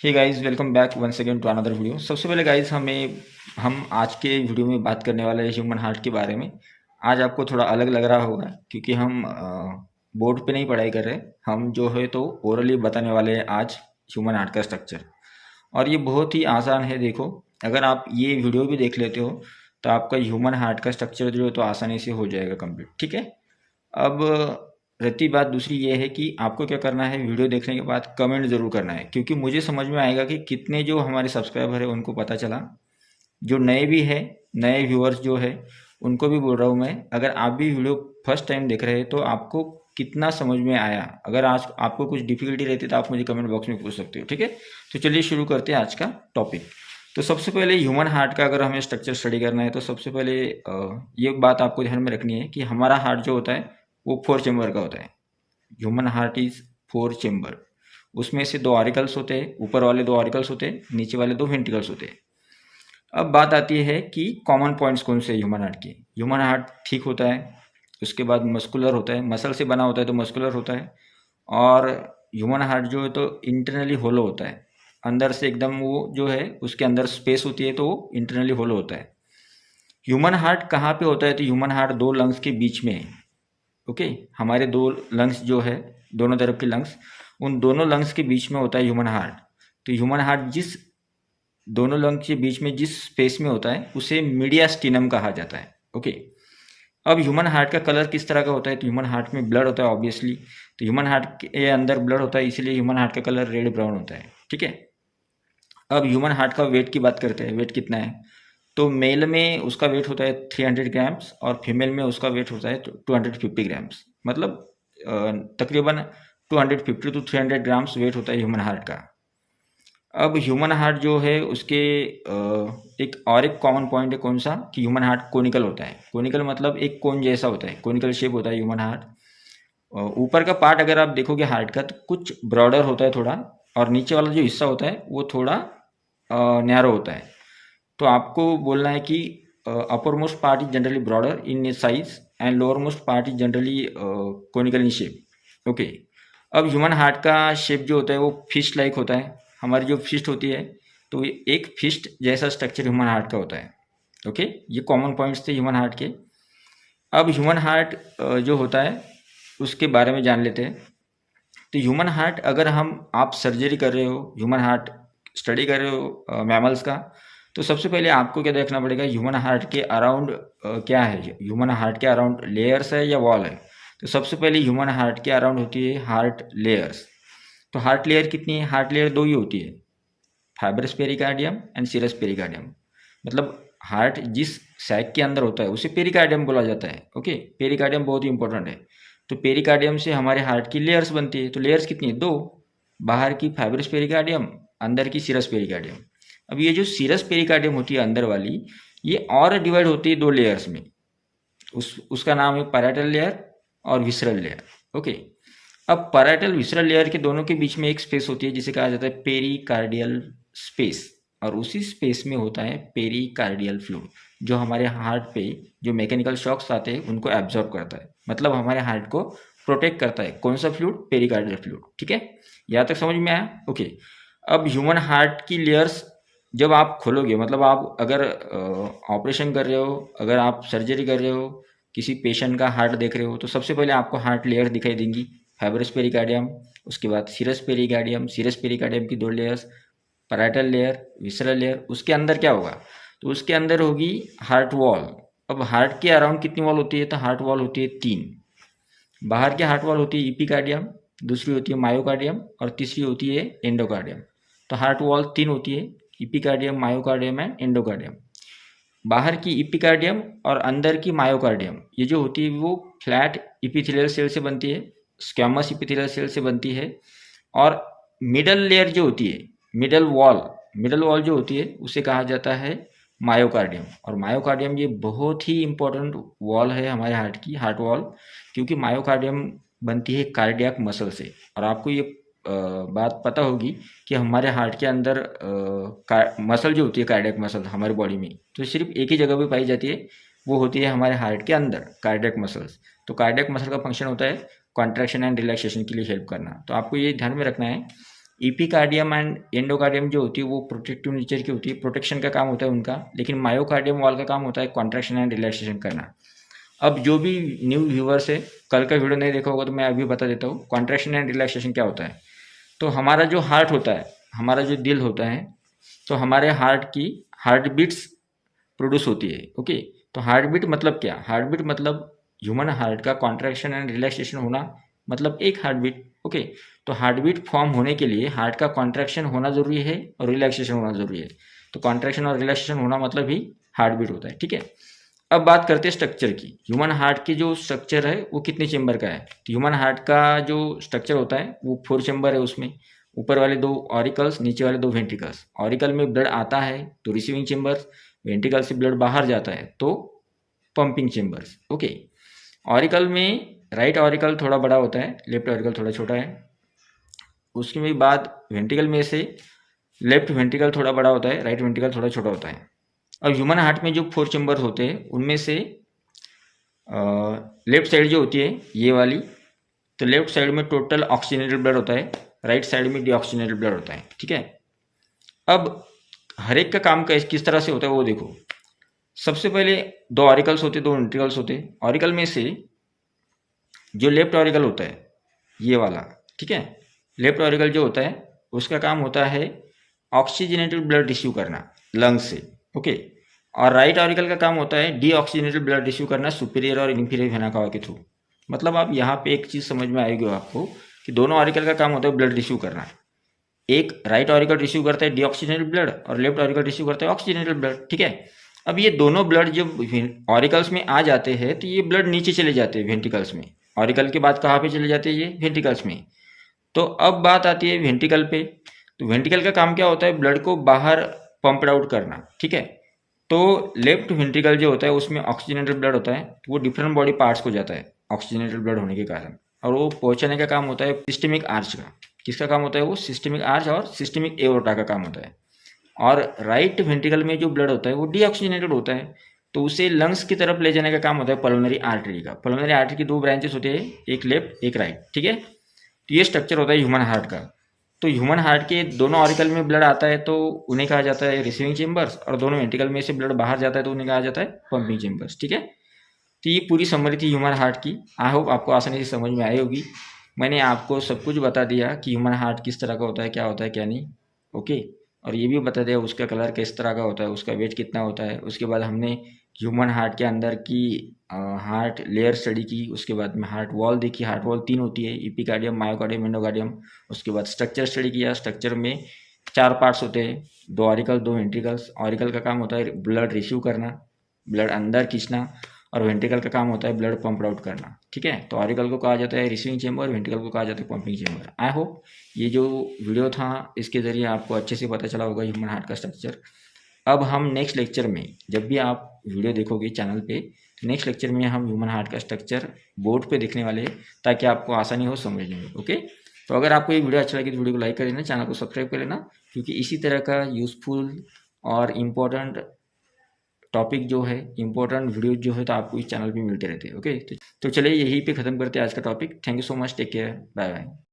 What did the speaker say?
Hey guys, welcome back once again to another video. सबसे पहले guys हम आज के वीडियो में बात करने वाले हैं ह्यूमन हार्ट के बारे में। आज आपको थोड़ा अलग लग रहा होगा क्योंकि हम बोर्ड पे नहीं पढ़ाई कर रहे। हम जो है तो ओरली बताने वाले हैं आज ह्यूमन हार्ट का स्ट्रक्चर। और ये बहुत ही आसान है। देखो, अगर आप ये वीडियो भी देख लेते हो तो आपका ह्यूमन हार्ट का स्ट्रक्चर जो है तो आसानी से हो जाएगा कंप्लीट। ठीक है। अब रहती बात दूसरी ये है कि आपको क्या करना है, वीडियो देखने के बाद कमेंट ज़रूर करना है, क्योंकि मुझे समझ में आएगा कि कितने जो हमारे सब्सक्राइबर है उनको पता चला। जो नए भी है, नए व्यूअर्स जो है उनको भी बोल रहा हूँ मैं, अगर आप भी वीडियो फर्स्ट टाइम देख रहे हैं तो आपको कितना समझ में आया। अगर आज आपको कुछ डिफिकल्टी रहती है तो आप मुझे कमेंट बॉक्स में पूछ सकते हो। ठीक है। तो चलिए शुरू करते हैं आज का टॉपिक। तो सबसे पहले ह्यूमन हार्ट का अगर हमें स्ट्रक्चर स्टडी करना है तो सबसे पहले ये बात आपको ध्यान में रखनी है कि हमारा हार्ट जो होता है वो 4 चेम्बर का होता है। Human heart is 4 chamber. उसमें से 2 ऑरिकल्स होते हैं, ऊपर वाले 2 ऑरिकल्स होते हैं, नीचे वाले 2 वेंट्रिकल्स होते हैं। अब बात आती है कि कॉमन पॉइंट्स कौन से ह्यूमन हार्ट के। ह्यूमन हार्ट ठीक होता है, उसके बाद मस्कुलर होता है, मसल से बना होता है तो मस्कुलर होता है। और ह्यूमन हार्ट जो है तो इंटरनली होलो होता है, अंदर से एकदम वो जो है उसके अंदर स्पेस होती है तो वो इंटरनली होलो होता है। ह्यूमन हार्ट कहाँ पे होता है तो ह्यूमन हार्ट 2 लंग्स के बीच में है। ओके। हमारे 2 लंग्स जो है, दोनों तरफ के लंग्स, उन दोनों लंग्स के बीच में होता है ह्यूमन हार्ट। तो ह्यूमन हार्ट जिस दोनों लंग्स के बीच में जिस स्पेस में होता है उसे मीडियास्टिनम कहा जाता है। ओके। अब ह्यूमन हार्ट का कलर किस तरह का होता है तो ह्यूमन हार्ट में ब्लड होता है ऑब्वियसली। तो ह्यूमन हार्ट के अंदर ब्लड होता है, इसलिए ह्यूमन हार्ट का कलर रेड ब्राउन होता है। ठीक है। अब ह्यूमन हार्ट का वेट की बात करते हैं। वेट कितना है तो मेल में उसका वेट होता है 300 ग्राम्स और फीमेल में उसका वेट होता है 250 ग्राम्स। मतलब तकरीबन 250 टू 300 ग्राम्स वेट होता है ह्यूमन हार्ट का। अब ह्यूमन हार्ट जो है उसके एक और एक कॉमन पॉइंट है, कौन सा कि ह्यूमन हार्ट कोनिकल होता है। कोनिकल मतलब एक कोन जैसा होता है, कोनिकल शेप होता है ह्यूमन हार्ट। ऊपर का पार्ट अगर आप देखोगे हार्ट का तो कुछ ब्रॉडर होता है थोड़ा, और नीचे वाला जो हिस्सा होता है वो थोड़ा नैरो होता है। तो आपको बोलना है कि upper most part is generally broader in size and lower most part is generally conical in shape. Okay. अब ह्यूमन हार्ट का शेप जो होता है वो फिस्ट लाइक होता है। हमारी जो फिस्ट होती है तो ये एक फिस्ट जैसा स्ट्रक्चर ह्यूमन हार्ट का होता है। ओके। ये कॉमन पॉइंट्स थे ह्यूमन हार्ट के। अब ह्यूमन हार्ट जो होता है उसके बारे में जान लेते हैं। तो ह्यूमन हार्ट अगर आप सर्जरी कर रहे हो, ह्यूमन हार्ट स्टडी कर रहे हो मैमल्स का, तो सबसे पहले आपको क्या देखना पड़ेगा, ह्यूमन हार्ट के अराउंड क्या है। ह्यूमन हार्ट के अराउंड लेयर्स है या वॉल है। तो सबसे पहले ह्यूमन हार्ट के अराउंड होती है हार्ट लेयर्स। तो हार्ट लेयर कितनी है, हार्ट लेयर 2 ही होती है, fibrous pericardium and serous pericardium. मतलब हार्ट जिस सैक के अंदर होता है उसे पेरिकार्डियम बोला जाता है। ओके। पेरिकार्डियम बहुत ही इंपॉर्टेंट है। तो पेरिकार्डियम से हमारे हार्ट की लेयर्स बनती है। तो लेयर्स कितनी है, 2। बाहर की फाइब्रस पेरिकार्डियम, अंदर की सीरस पेरिकार्डियम। अब ये जो सीरस पेरिकार्डियम होती है अंदर वाली, ये और डिवाइड होती है 2 लेयर्स में। उसका नाम है पैराइटल लेयर और विसरल लेयर। ओके। अब पैराइटल विसरल लेयर के दोनों के बीच में एक स्पेस होती है जिसे कहा जाता है पेरिकार्डियल स्पेस, और उसी स्पेस में होता है पेरिकार्डियल फ्लूइड, जो हमारे हार्ट पे जो मैकेनिकल शॉक्स आते हैं उनको एब्जॉर्ब करता है, मतलब हमारे हार्ट को प्रोटेक्ट करता है। कौन सा फ्लूइड, पेरिकार्डियल फ्लूइड। ठीक है। यहाँ तक समझ में आया। ओके। अब ह्यूमन हार्ट की लेयर्स जब आप खोलोगे, मतलब आप अगर ऑपरेशन कर रहे हो, अगर आप सर्जरी कर रहे हो, किसी पेशेंट का हार्ट देख रहे हो, तो सबसे पहले आपको हार्ट लेयर दिखाई देंगी, फाइब्रस पेरिकार्डियम, उसके बाद सीरस पेरिकार्डियम, सीरस पेरिकार्डियम की 2 layers, parietal layer, visceral layer. उसके अंदर क्या होगा तो उसके अंदर होगी हार्ट वॉल। अब हार्ट के अराउंड कितनी वॉल होती है तो हार्ट वॉल होती है 3। बाहर के हार्ट वॉल होती है इपिकार्डियम, दूसरी होती है मायोकार्डियम और तीसरी होती है एंडोकार्डियम। तो हार्ट वॉल 3 होती है, इपिकार्डियम, मायोकार्डियम एंड एंडोकार्डियम। बाहर की इपिकार्डियम और अंदर की मायोकार्डियम ये जो होती है वो फ्लैट इपिथेलियल सेल से बनती है, स्क्वैमस इपिथेलियल सेल से बनती है। और मिडल लेयर जो होती है, मिडल वॉल जो होती है उसे कहा जाता है मायोकार्डियम। और मायोकार्डियम ये बहुत ही इंपॉर्टेंट वॉल है हमारे हार्ट की, हार्ट वॉल, क्योंकि मायोकार्डियम बनती है कार्डियक मसल से। और आपको ये बात पता होगी कि हमारे हार्ट के अंदर मसल जो होती है कार्डियक मसल हमारी बॉडी में, तो सिर्फ एक ही जगह पे पाई जाती है, वो होती है हमारे हार्ट के अंदर, कार्डियक मसल्स। तो कार्डियक मसल का फंक्शन होता है कॉन्ट्रैक्शन एंड रिलैक्सेशन के लिए हेल्प करना। तो आपको ये ध्यान में रखना है इपिकार्डियम एंड एंडोकार्डियम जो होती है वो प्रोटेक्टिव नेचर की होती है, प्रोटेक्शन का काम होता है उनका, लेकिन मायोकार्डियम वॉल का काम होता है कॉन्ट्रैक्शन एंड रिलैक्सेशन करना। अब जो भी न्यू व्यूवर्स है, कल का वीडियो नहीं देखा होगा तो मैं अभी बता देता हूँ कॉन्ट्रैक्शन एंड रिलैक्सेशन क्या होता है। तो हमारा जो हार्ट होता है, हमारा जो दिल होता है, तो हमारे हार्ट की हार्ट बीट्स प्रोड्यूस होती है। ओके, तो हार्ट बीट मतलब क्या? हार्ट बीट मतलब ह्यूमन हार्ट का कॉन्ट्रैक्शन एंड रिलैक्सेशन होना, मतलब एक हार्ट बीट। ओके, तो हार्ट बीट फॉर्म होने के लिए हार्ट का कॉन्ट्रैक्शन होना जरूरी है और रिलैक्सेशन होना जरूरी है। तो कॉन्ट्रैक्शन और रिलैक्सेशन होना मतलब ही हार्ट बीट होता है। ठीक है, अब बात करते हैं स्ट्रक्चर की। ह्यूमन हार्ट की जो स्ट्रक्चर है वो कितने चेंबर का है? तो ह्यूमन हार्ट का जो स्ट्रक्चर होता है वो 4 चेंबर है। उसमें ऊपर वाले 2 ऑरिकल्स, नीचे वाले 2 वेंट्रिकल्स। ऑरिकल में ब्लड आता है तो रिसीविंग चेंबर, वेंट्रिकल से ब्लड बाहर जाता है तो पंपिंग चेंबर्स। ओके, ऑरिकल में राइट ऑरिकल थोड़ा बड़ा होता है, लेफ्ट ऑरिकल थोड़ा छोटा है। उसके भी बाद वेंट्रिकल में से लेफ्ट वेंट्रिकल थोड़ा बड़ा होता है, राइट वेंट्रिकल थोड़ा छोटा होता है। अब ह्यूमन हार्ट में जो 4 चेंबर्स होते हैं उनमें से लेफ्ट साइड जो होती है ये वाली, तो लेफ्ट साइड में टोटल ऑक्सीजनेटेड ब्लड होता है, राइट साइड में डीऑक्सीजनेटेड ब्लड होता है। ठीक है, अब हर एक का काम किस तरह से होता है वो देखो। सबसे पहले 2 ऑरिकल्स होते, 2 वेंट्रिकल्स होते। ऑरिकल में से जो लेफ्ट ऑरिकल होता है ये वाला, ठीक है, लेफ्ट ऑरिकल जो होता है उसका काम होता है ऑक्सीजनेटेड ब्लड रिसीव करना लंग्स से। ओके, और राइट ऑरिकल का काम होता है डीऑक्सीजनेटेड ब्लड रिसीव करना सुपीरियर और इन्फीरियर वेना कावा के थ्रू। मतलब आप यहाँ पे एक चीज़ समझ में आएगी आपको कि दोनों ऑरिकल का काम होता है ब्लड रिसीव करना। एक राइट ऑरिकल रिसीव करता है डीऑक्सीजनेटेड ब्लड और लेफ्ट ऑरिकल रिसीव करता है ऑक्सीजनेटेड ब्लड। ठीक है, अब ये दोनों ब्लड जब ऑरिकल्स में आ जाते हैं तो ये ब्लड नीचे चले जाते हैं वेंट्रिकल्स में। ऑरिकल के बाद कहाँ पे चले जाते हैं? ये वेंट्रिकल्स में। तो अब बात आती है वेंट्रिकल पे। तो वेंट्रिकल का काम क्या होता है? ब्लड को बाहर पंप्ड आउट करना। ठीक है, तो लेफ्ट वेंट्रिकल जो होता है उसमें ऑक्सीजनेटेड ब्लड होता है, तो वो डिफरेंट बॉडी पार्ट्स को जाता है ऑक्सीजनेटेड ब्लड होने के कारण, और वो पहुंचाने का काम होता है सिस्टेमिक आर्च का। किसका काम होता है? वो सिस्टेमिक आर्च और सिस्टेमिक एओर्टा का काम होता है। और राइट वेंट्रिकल में जो ब्लड होता है वो डीऑक्सीजनेटेड होता है, तो उसे लंग्स की तरफ ले जाने का काम होता है पल्मोनरी आर्टरी का। पल्मोनरी आर्टरी की 2 ब्रांचेस होते हैं, एक लेफ्ट एक राइट। ठीक है, तो ये स्ट्रक्चर होता है ह्यूमन हार्ट का। तो ह्यूमन हार्ट के दोनों ऑरिकल में ब्लड आता है तो उन्हें कहा जाता है रिसीविंग चेंबर्स, और दोनों वेंट्रिकल में से ब्लड बाहर जाता है तो उन्हें कहा जाता है पंपिंग चेंबर्स। ठीक है, तो ये पूरी समरी थी ह्यूमन हार्ट की। आई होप आपको आसानी से समझ में आई होगी। मैंने आपको सब कुछ बता दिया कि ह्यूमन हार्ट किस तरह का होता है, क्या होता है क्या नहीं। ओके, और ये भी बता दिया उसका कलर किस तरह का होता है, उसका वेट कितना होता है। उसके बाद हमने ह्यूमन हार्ट के अंदर की हार्ट लेयर स्टडी की। उसके बाद में हार्ट वॉल देखी, हार्ट वॉल 3 होती है, इपिकार्डियम, मायोकार्डियम, एंडोकार्डियम। उसके बाद स्ट्रक्चर स्टडी किया, स्ट्रक्चर में 4 पार्ट्स होते हैं, 2 ऑरिकल 2 वेंट्रिकल्स। ऑरिकल का काम होता है ब्लड रिसीव करना, ब्लड अंदर खींचना, और वेंट्रिकल का काम होता है ब्लड पंप आउट करना। ठीक है, तो ऑरिकल को कहा जाता है रिसीविंग चेंबर, वेंट्रिकल को कहा जाता है पंपिंग चेंबर। आई होप ये जो वीडियो था इसके ज़रिए आपको अच्छे से पता चला होगा ह्यूमन हार्ट का स्ट्रक्चर। अब हम नेक्स्ट लेक्चर में, जब भी आप वीडियो देखोगे चैनल पे, नेक्स्ट लेक्चर में हम ह्यूमन हार्ट का स्ट्रक्चर बोर्ड पे देखने वाले हैं, ताकि आपको आसानी हो समझने में। ओके, तो अगर आपको ये वीडियो अच्छा लगे तो वीडियो को लाइक कर देना, चैनल को सब्सक्राइब कर लेना, क्योंकि इसी तरह का यूज़फुल और इम्पोर्टेंट टॉपिक जो है, इंपॉर्टेंट वीडियो जो है, तो आपको इस चैनल पे मिलते रहते हैं। ओके, तो चलिए यहीं पे ख़त्म करते हैं आज का topic. Thank you so much, take care, bye bye.